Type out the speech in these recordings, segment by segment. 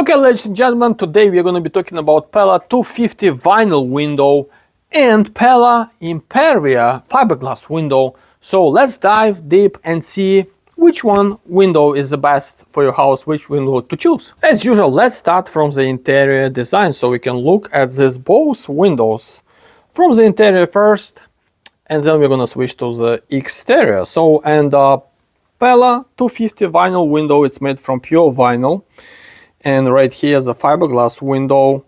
Okay, ladies and gentlemen, today we're going to be talking about Pella 250 vinyl window and Pella Impervia fiberglass window. So let's dive deep and see which one window is the best for your house, which window to choose. As usual, let's start from the interior design so we can look at these both windows from the interior first, and then we're going to switch to the exterior. So, and Pella 250 vinyl window, it's made from pure vinyl. And right here is a fiberglass window.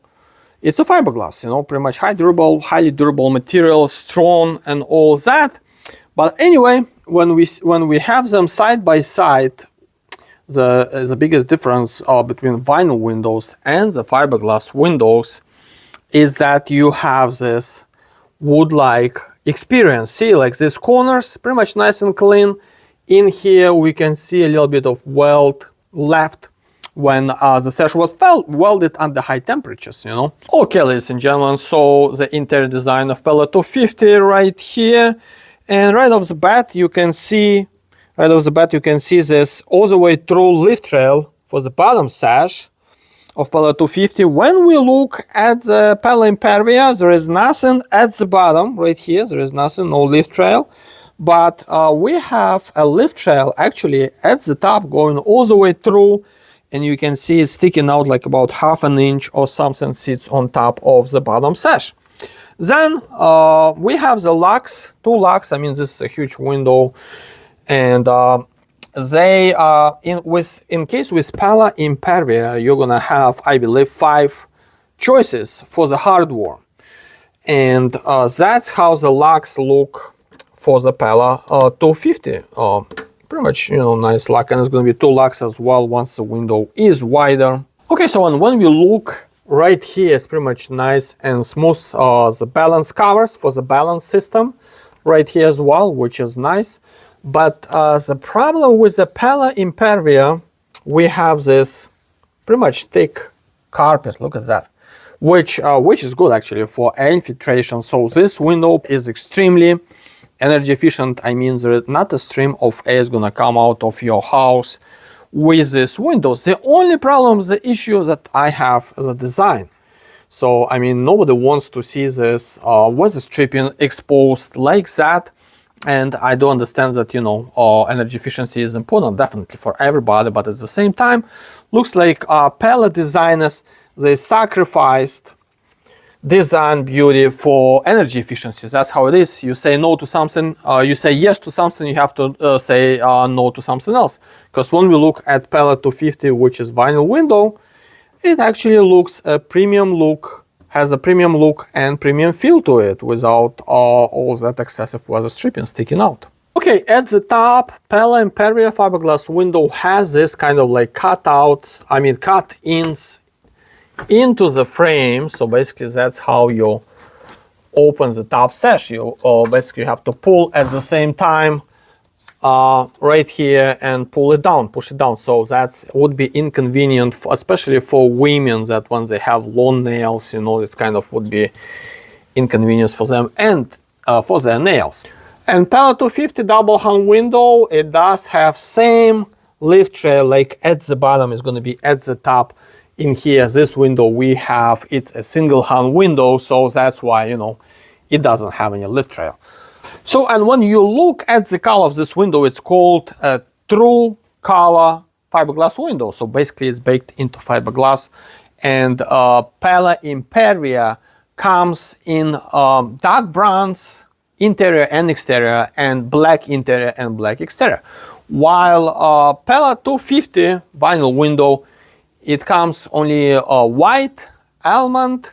It's a fiberglass, you know, pretty much highly durable material, strong and all that. But anyway, when we have them side by side, the biggest difference between vinyl windows and the fiberglass windows is that you have this wood-like experience. See, like these corners, pretty much nice and clean. In here, we can see a little bit of weld left when the sash was welded under high temperatures, you know. Okay, ladies and gentlemen, so the interior design of Pella 250 right here, and right off the bat you can see this all the way through lift rail for the bottom sash of Pella 250. When we look at the Pella Impervia, there is nothing at the bottom right here. There is nothing, no lift rail, but we have a lift rail actually at the top going all the way through. And you can see it's sticking out like about half an inch or something sits on top of the bottom sash. Then we have the locks, two locks. I mean, this is a huge window, and they in case with Pella Impervia, you're gonna have, I believe, 5 choices for the hardware, and that's how the locks look for the Pella 250. Pretty much, you know, nice lock, and it's going to be 2 locks as well once the window is wider. Okay, so when we look right here, it's pretty much nice and smooth. The balance covers for the balance system right here as well, which is nice. But the problem with the Pella Impervia, we have this pretty much thick carpet. Look at that, which is good actually for air infiltration. So this window is extremely energy efficient. I mean, there is not a stream of air is gonna come out of your house with this windows. The only problem, the issue that I have is the design. So I mean, nobody wants to see this weather stripping exposed like that. And I do understand that, you know, energy efficiency is important definitely for everybody, but at the same time, looks like Pella designers, they sacrificed design beauty for energy efficiency. That's how it is. You say no to something, you say yes to something, you have to say no to something else. Because when we look at Pella 250, which is vinyl window, it actually looks a premium look, has a premium look and premium feel to it without all that excessive weather stripping sticking out. Okay, at the top, Pella Impervia fiberglass window has this kind of like cutouts, I mean cut-ins into the frame. So basically that's how you open the top sash. You basically have to pull at the same time right here and push it down. So that would be inconvenient, especially for women, that when they have long nails, you know, it's kind of would be inconvenience for them and for their nails. And Pella 250 double hung window, it does have same lift rail, like at the bottom is going to be at the top. In here, this window we have, it's a single hung window, so that's why, you know, it doesn't have any lift rail. So, and when you look at the color of this window, it's called a true color fiberglass window. So basically it's baked into fiberglass, and Pella Impervia comes in dark browns interior and exterior, and black interior and black exterior. While Pella 250 vinyl window, it comes only white, almond,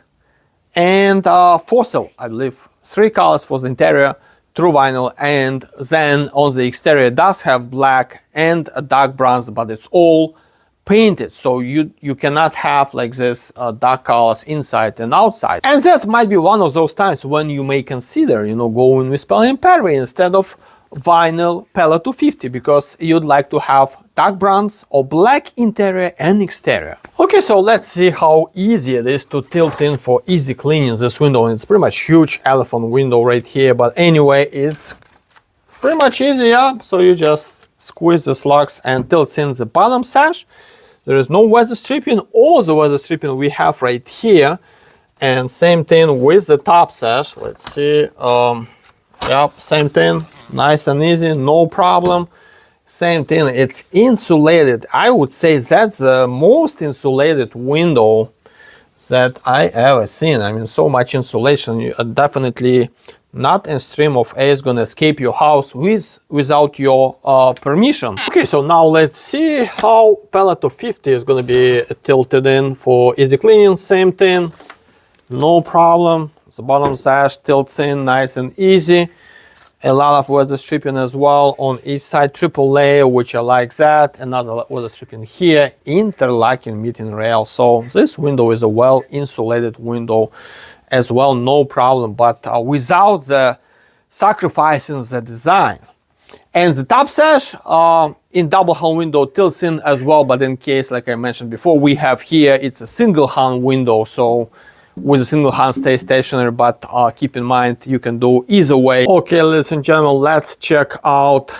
and fossil, I believe. 3 colors for the interior, true vinyl, and then on the exterior it does have black and dark browns, but it's all painted. So you cannot have like this dark colors inside and outside. And that might be one of those times when you may consider, you know, going with Pella Impervia instead of vinyl Pella 250, because you'd like to have dark browns or black interior and exterior. Okay, so let's see how easy it is to tilt in for easy cleaning this window. And it's pretty much huge elephant window right here, but anyway, it's pretty much easy, yeah. So you just squeeze the slugs and tilt in the bottom sash. There is no weather stripping. All the weather stripping we have right here. And same thing with the top sash. Let's see. Yep, same thing. Nice and easy, no problem. Same thing, it's insulated. I would say that's the most insulated window that I ever seen. I mean, so much insulation. You definitely not a stream of air is gonna escape your house without your permission. Okay, so now let's see how Pella 250 is gonna be tilted in for easy cleaning. Same thing, no problem. The bottom sash tilts in nice and easy. A lot of weather stripping as well on each side, triple layer, which I like that. Another weather stripping here, interlocking meeting rail. So this window is a well insulated window as well, no problem, but without the sacrificing the design. And the top sash in double hung window tilts in as well, but in case, like I mentioned before, we have here, it's a single hung window, so with a single hand stay stationary, but keep in mind you can do either way. Okay, ladies and gentlemen, let's check out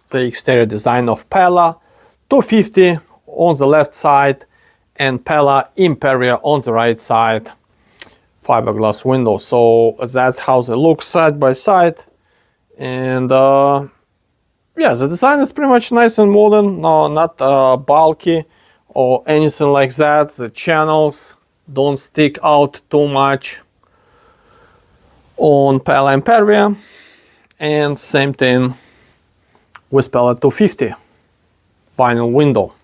the exterior design of Pella 250 on the left side and Pella Impervia on the right side. Fiberglass window. So that's how they look side by side. And yeah, the design is pretty much nice and modern, no, not bulky or anything like that. The channels don't stick out too much on Pella Impervia, and same thing with Pella 250 vinyl window.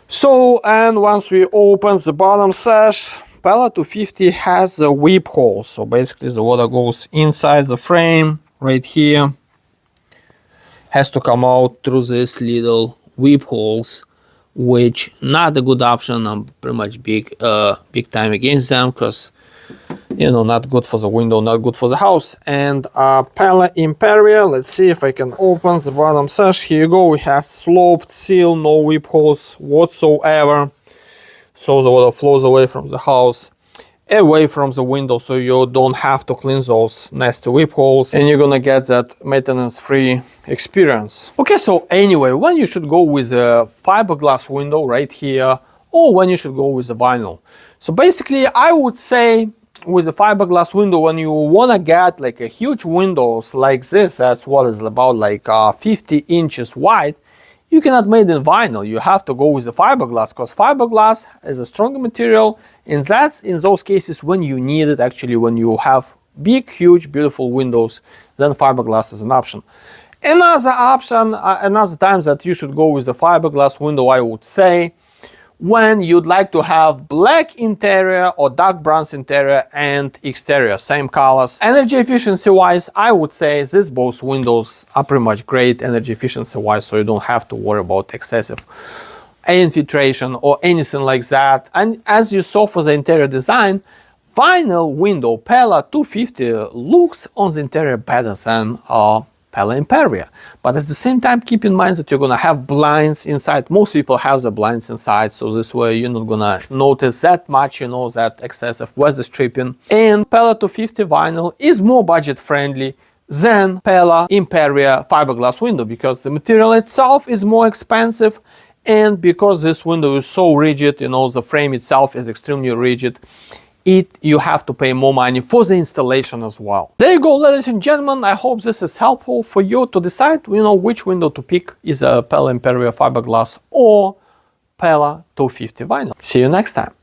So, and once we open the bottom sash, Pella 250 has a weep hole, so basically the water goes inside the frame right here, has to come out through these little weep holes, which not a good option. I'm pretty much big time against them because, you know, not good for the window, not good for the house. And Pella Impervia, let's see if I can open the bottom sash. Here you go. We have sloped seal, no weep holes whatsoever, so the water flows away from the house, away from the window, so you don't have to clean those nasty weep holes, and you're gonna get that maintenance-free experience. Okay, so anyway, when you should go with a fiberglass window right here, or when you should go with a vinyl. So basically, I would say with a fiberglass window, when you wanna get like a huge windows like this, that's what is about like 50 inches wide, you cannot make it in vinyl. You have to go with the fiberglass, because fiberglass is a stronger material, and that's in those cases when you need it, actually when you have big, huge, beautiful windows, then fiberglass is an option. Another option, another time that you should go with the fiberglass window, I would say, when you'd like to have black interior or dark bronze interior and exterior, same colors. Energy efficiency wise, I would say these both windows are pretty much great energy efficiency wise, so you don't have to worry about excessive infiltration or anything like that. And as you saw for the interior design, vinyl window Pella 250 looks on the interior better than Pella Impervia. But at the same time, keep in mind that you're gonna have blinds inside. Most people have the blinds inside, so this way you're not gonna notice that much, you know, that excessive weather stripping. And Pella 250 vinyl is more budget friendly than Pella Impervia fiberglass window, because the material itself is more expensive, and because this window is so rigid, you know, the frame itself is extremely rigid, you have to pay more money for the installation as well. There you go, ladies and gentlemen. I hope this is helpful for you to decide, you know, which window to pick, is a Pella Impervia fiberglass or Pella 250 vinyl. See you next time.